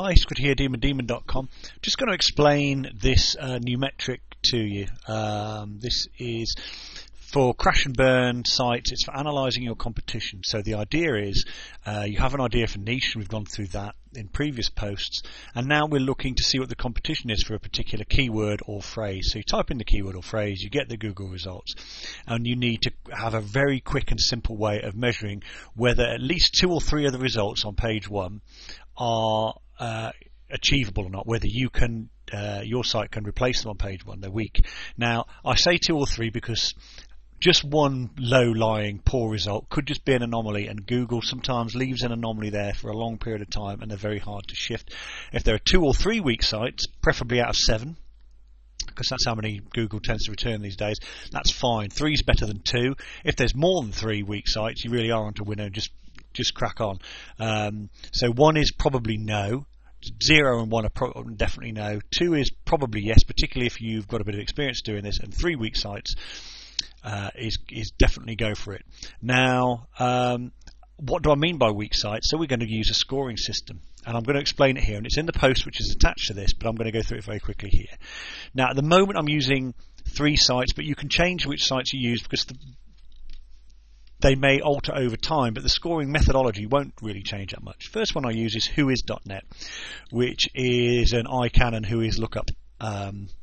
Hi, Squid here, demondemon.com. Just going to explain this new metric to you. This is for crash and burn sites. It's for analysing your competition. So the idea is you have an idea for niche, and we've gone through that in previous posts, and now we're looking to see what the competition is for a particular keyword or phrase. So you type in the keyword or phrase, you get the Google results, and you need to have a very quick and simple way of measuring whether at least 2 or 3 of the results on page 1 are achievable or not, whether you can your site can replace them on page 1. They're weak. Now I say 2 or 3 because just one low-lying poor result could just be an anomaly, and Google sometimes leaves an anomaly there for a long period of time, and they're very hard to shift. If there are 2 or 3 weak sites, preferably out of 7, because that's how many Google tends to return these days, that's fine. 3 is better than 2. If there's more than 3 weak sites, you really are onto a winner. Just crack on. So 1 is probably no. 0 and 1 are definitely no. 2 is probably yes, particularly if you've got a bit of experience doing this, and 3 weak sites is definitely go for it. Now, what do I mean by weak sites? So we're going to use a scoring system, and I'm going to explain it here, and it's in the post which is attached to this, but I'm going to go through it very quickly here. Now, at the moment I'm using 3 sites, but you can change which sites you use because they may alter over time, but the scoring methodology won't really change that much. First one I use is whois.net, which is an ICANN and Whois lookup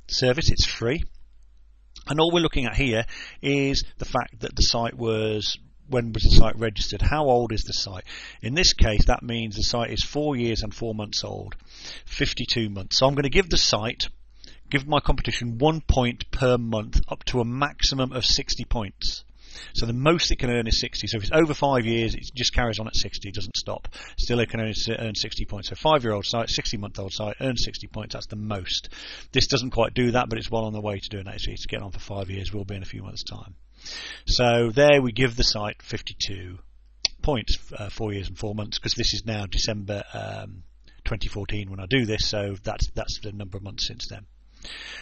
service. It's free. And all we're looking at here is the fact that the site was, when was the site registered? How old is the site? In this case, that means the site is 4 years and 4 months old, 52 months. So I'm going to give the site, give my competition 1 point per month, up to a maximum of 60 points. So the most it can earn is 60. So if it's over 5 years, it just carries on at 60, it doesn't stop. Still, it can only earn 60 points. So 5-year-old site, 60-month-old site, earns 60 points. That's the most. This doesn't quite do that, but it's well on the way to doing that. So it's getting on for 5 years. Will be in a few months' time. So there we give the site 52 points, 4 years and 4 months, because this is now December 2014 when I do this. So that's the number of months since then.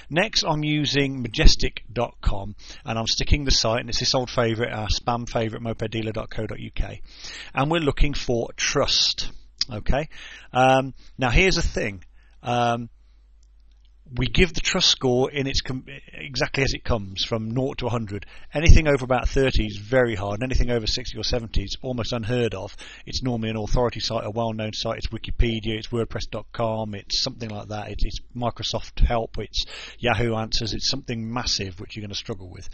Next, I'm using majestic.com, and I'm sticking the site, and it's this old favourite, our spam favourite, mopeddealer.co.uk, and we're looking for trust. Okay. Now here's the thing. We give the trust score in its exactly as it comes, from 0 to 100. Anything over about 30 is very hard, and anything over 60 or 70 is almost unheard of. It's normally an authority site, a well-known site. It's Wikipedia, it's WordPress.com, it's something like that. It's Microsoft Help, it's Yahoo Answers. It's something massive which you're going to struggle with.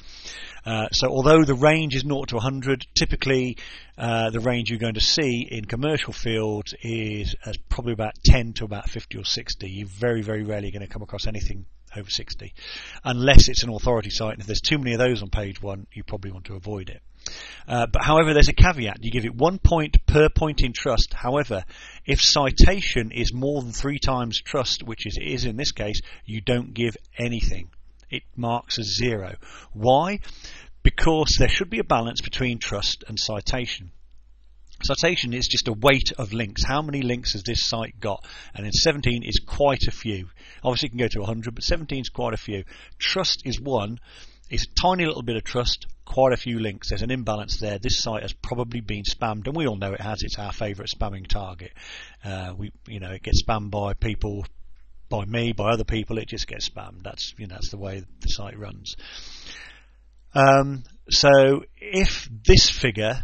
So although the range is 0 to 100, typically the range you're going to see in commercial fields is probably about 10 to about 50 or 60. You're very, very rarely going to come across anything over 60, unless it's an authority site, and if there's too many of those on page 1, you probably want to avoid it. But however, there's a caveat. You give it 1 point per point in trust. However, if citation is more than 3 times trust, which it is in this case, you don't give anything. It marks as 0. Why? Because there should be a balance between trust and citation. Citation is just a weight of links. How many links has this site got? And in 17 is quite a few. Obviously it can go to 100, but 17 is quite a few. Trust is 1. It's a tiny little bit of trust, quite a few links. There's an imbalance there. This site has probably been spammed, and we all know it has. It's our favourite spamming target. It gets spammed by people, by me, by other people. It just gets spammed. That's the way the site runs. So if this figure,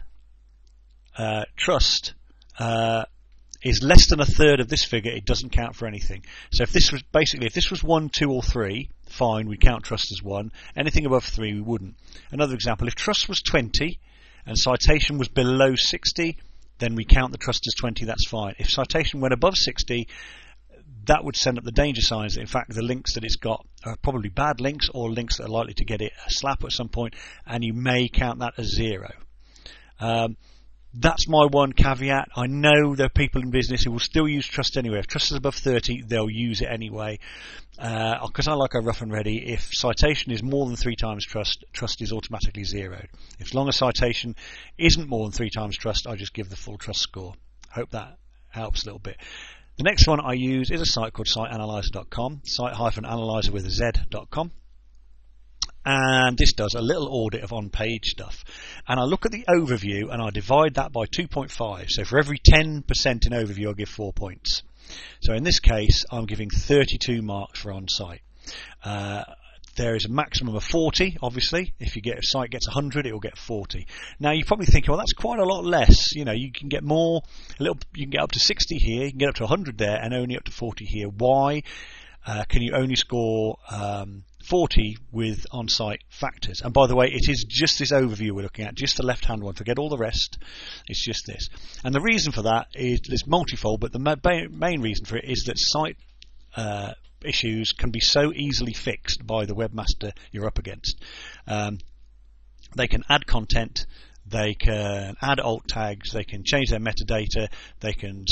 trust, is less than a third of this figure, it doesn't count for anything. So if this was 1, 2 or 3, fine, we'd count trust as 1. Anything above 3 we wouldn't. Another example, if trust was 20 and citation was below 60, then we count the trust as 20, that's fine. If citation went above 60, that would send up the danger signs. In fact, the links that it's got are probably bad links, or links that are likely to get it a slap at some point, and you may count that as 0. That's my one caveat. I know there are people in business who will still use trust anyway. If trust is above 30, they'll use it anyway. Because I like a rough and ready, if citation is more than 3 times trust, trust is automatically 0'd. If as long as citation isn't more than 3 times trust, I just give the full trust score. I hope that helps a little bit. The next one I use is a site called siteanalyzer.com, site-analyzer with a z.com. And this does a little audit of on-page stuff. And I look at the overview and I divide that by 2.5. So for every 10% in overview, I give 4 points. So in this case, I'm giving 32 marks for on-site. There is a maximum of 40, obviously. If a site gets 100, it will get 40. Now you're probably thinking, well, that's quite a lot less. You know, you can get more, you can get up to 60 here, you can get up to 100 there, and only up to 40 here. Why can you only score 40 with on-site factors? And by the way, it is just this overview we're looking at, just the left-hand one. Forget all the rest. It's just this. And the reason for that is it's multifold, but the main reason for it is that site issues can be so easily fixed by the webmaster you're up against. They can add content, they can add alt tags, they can change their metadata, they can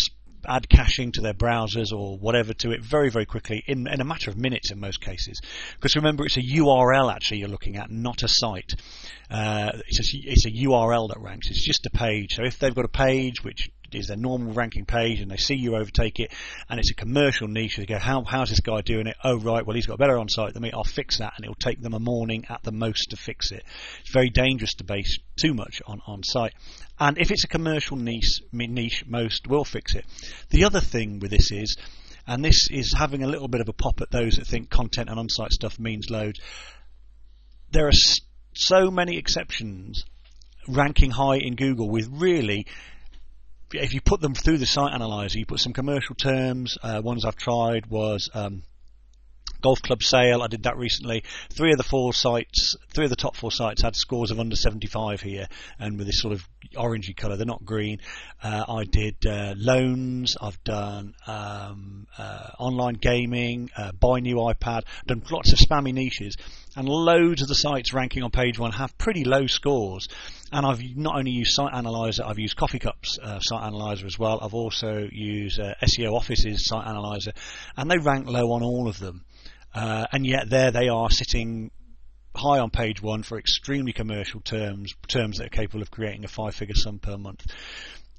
add caching to their browsers or whatever to it very, very quickly in a matter of minutes in most cases. Because remember, it's a URL actually you're looking at, not a site. It's a URL that ranks. It's just a page. So if they've got a page which is their normal ranking page and they see you overtake it and it's a commercial niche, they go, how's this guy doing it? Oh right, well he's got better on site than me, I'll fix that, and it'll take them a morning at the most to fix it. It's very dangerous to base too much on site, and if it's a commercial niche, most will fix it. The other thing with this is, and this is having a little bit of a pop at those that think content and on-site stuff means loads, there are so many exceptions ranking high in Google with really, if you put them through the site analyzer, you put some commercial terms. Ones I've tried was golf club sale. I did that recently. Three of the top 4 sites had scores of under 75 here, and with this sort of orangey colour, they're not green. I did loans. I've done online gaming, buy new iPad. Done lots of spammy niches, and loads of the sites ranking on page 1 have pretty low scores. And I've not only used Site Analyzer, I've used Coffee Cup's Site Analyzer as well. I've also used SEO Office's Site Analyzer, and they rank low on all of them. And yet there they are sitting high on page 1 for extremely commercial terms that are capable of creating a 5-figure sum per month.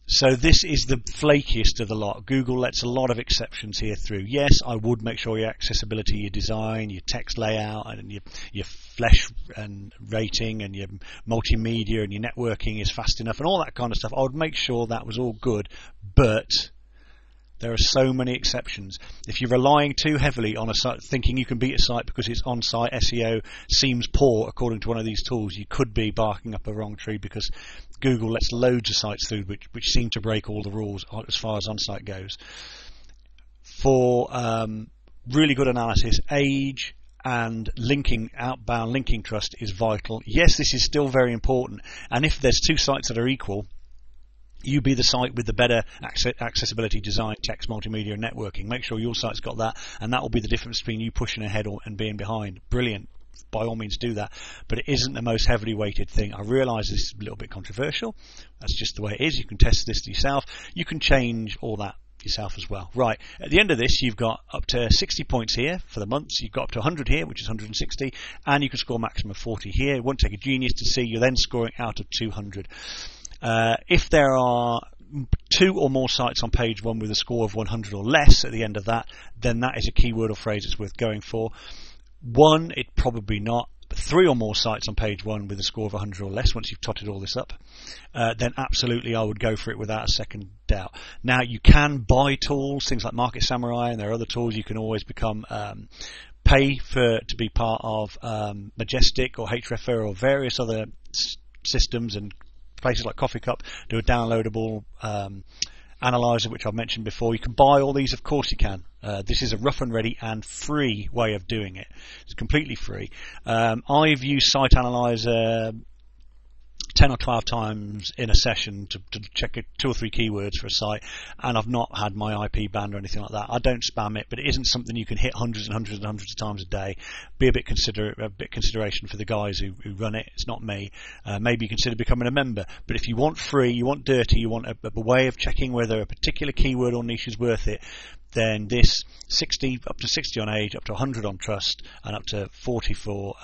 So this is the flakiest of the lot. Google lets a lot of exceptions here through. Yes, I would make sure your accessibility, your design, your text layout, and your flesh and rating, and your multimedia and your networking is fast enough, and all that kind of stuff. I would make sure that was all good, but there are so many exceptions. If you're relying too heavily on a site, thinking you can beat a site because it's on-site SEO seems poor according to one of these tools, you could be barking up a wrong tree, because Google lets loads of sites through which seem to break all the rules as far as on-site goes. For really good analysis, age and outbound linking trust is vital. Yes, this is still very important, and if there's 2 sites that are equal, you be the site with the better accessibility, design, text, multimedia, and networking. Make sure your site's got that, and that will be the difference between you pushing ahead and being behind. Brilliant. By all means do that, but it isn't the most heavily weighted thing. I realise this is a little bit controversial. That's just the way it is. You can test this yourself. You can change all that yourself as well. Right, at the end of this, you've got up to 60 points here for the months. You've got up to 100 here, which is 160, and you can score a maximum of 40 here. It won't take a genius to see you're then scoring out of 200. If there are 2 or more sites on page 1 with a score of 100 or less at the end of that, then that is a keyword or phrase it's worth going for. 1, it probably not. But 3 or more sites on page 1 with a score of 100 or less, once you've totted all this up, then absolutely I would go for it without a second doubt. Now, you can buy tools, things like Market Samurai, and there are other tools you can always become pay to be part of Majestic or Hrefs or various other systems, and places like Coffee Cup do a downloadable analyzer, which I've mentioned before. You can buy all these, of course you can. This is a rough and ready and free way of doing it. It's completely free. I've used Site Analyzer 10 or 12 times in a session to check 2 or 3 keywords for a site, and I've not had my IP banned or anything like that. I don't spam it, but it isn't something you can hit hundreds and hundreds and hundreds of times a day. Be a bit consideration for the guys who run it. It's not me. Maybe consider becoming a member. But if you want free, you want dirty, you want a way of checking whether a particular keyword or niche is worth it, then this up to 60 on age, up to 100 on trust, and up to 40 for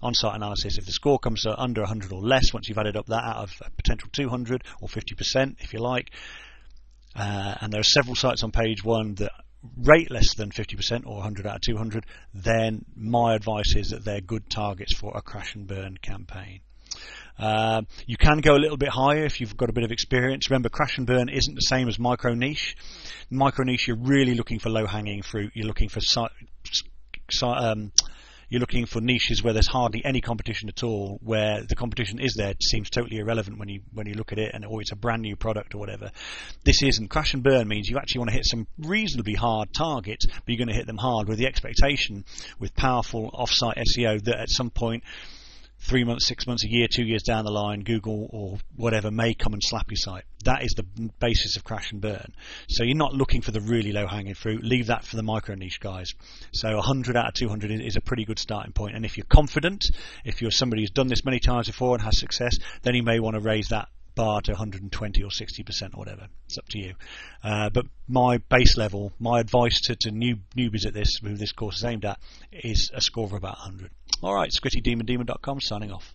on-site analysis. If the score comes to under 100 or less, once you've added up that out of a potential 200 or 50%, if you like, and there are several sites on page 1 that rate less than 50% or 100 out of 200, then my advice is that they're good targets for a crash and burn campaign. You can go a little bit higher if you've got a bit of experience. Remember, crash and burn isn't the same as micro niche. Micro niche, you're really looking for low hanging fruit. You're looking for you're looking for niches where there's hardly any competition at all, where the competition is there, it seems totally irrelevant when you look at it, or it's a brand new product or whatever. This isn't. Crash and burn means you actually want to hit some reasonably hard targets, but you're going to hit them hard with the expectation, with powerful off-site SEO, that at some point, 3 months, 6 months, a year, 2 years down the line, Google or whatever may come and slap your site. That is the basis of crash and burn. So you're not looking for the really low-hanging fruit. Leave that for the micro niche guys. So 100 out of 200 is a pretty good starting point. And if you're confident, if you're somebody who's done this many times before and has success, then you may want to raise that bar to 120 or 60% or whatever. It's up to you. But my base level, my advice to newbies at this, who this course is aimed at, is a score of about 100. All right, ScrittyDemon, demon.com, signing off.